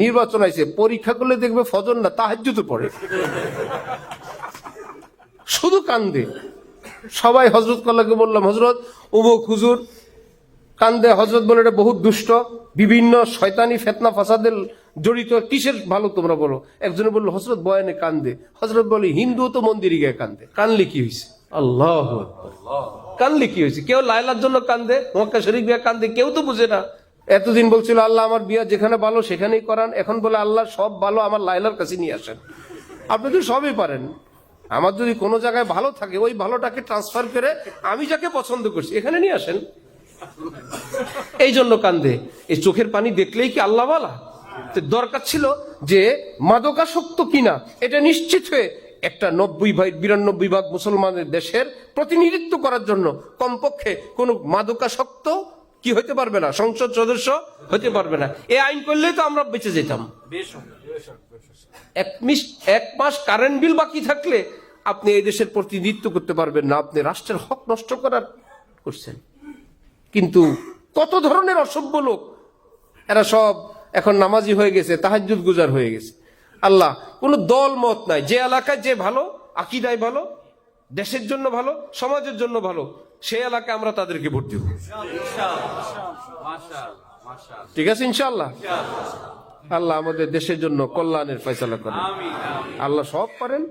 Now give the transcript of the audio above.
নির্বাচন আইছে, পরীক্ষা করলে দেখবে ফজর না তাহাজ্জুদে পড়ে, শুধু কান্দে। সবাই হজরত কল্লাকে বললাম, হজরত অমুক হুজুর কান্দে। হজরত বলে এটা বহুত দুষ্ট, বিভিন্ন শয়তানি ফেতনা ফাসাদের জড়িত, কিসের ভালো তোমরা বলো? একজনে বললো হজরত বয়ানে কান্দে। হজরত বলে হিন্দু তো মন্দিরে গিয়ে কান্দে, কানলে কি হয়েছে? আল্লাহ কানলে কি হয়েছে? কেউ লায়লার জন্য কান্দে, মক্কা শরীফ গিয়ে কান্দে, কেউ তো বুঝে না। এতদিন বলছিল আল্লাহ আমার বিয়া যেখানে ভালো সেখানেই করান, এখন বলে আল্লাহ সব ভালো আমার লায়লার কাছে নিয়ে আসেন। আপনি তো সবই পারেন, আমার যদি কোনো জায়গায় ভালো থাকে ওই ভালোটাকে ট্রান্সফার করে আমি যাকে পছন্দ করছি এখানে নিয়ে আসেন। এই জন্য কান্দে। এই চোখের পানি দেখলেই কি আল্লাহ বলা? দরকার ছিল যে মাদকাসক্ত কিনা এটা নিশ্চিত হয়ে একটা 92 ভাগ মুসলমানের দেশের প্রতিনিধিত্ব করার জন্য কমপক্ষে কোন মাদকাসক্ত কি হইতে পারবে না, সংসদ সদস্য হতে পারবে না। এই আইন করলেই তো আমরা বেঁচে যেতাম। এক মাস কারেন্ট বিল বাকি থাকলে আপনি এই দেশের প্রতিনিধিত্ব করতে পারবেন না, আপনি রাষ্ট্রের হক নষ্ট করার করছেন। কিন্তু কত ধরনের অসভ্য লোক, এরা সব এখন নামাজি হয়ে গেছে, তাহাজ্জুদ গুজার হয়ে গেছে। আল্লাহ কোনো দল মত নাই, যে এলাকায় যে ভালো, আকিদায় ভালো, দেশের জন্য ভালো, সমাজের জন্য ভালো, সেই এলাকায় আমরা তাদেরকে ভোট দিব। ঠিক আছে ইনশাআল্লাহ। আল্লাহ আমাদের দেশের জন্য কল্যাণের ফয়সালা করেন। আল্লাহ সব পারেন।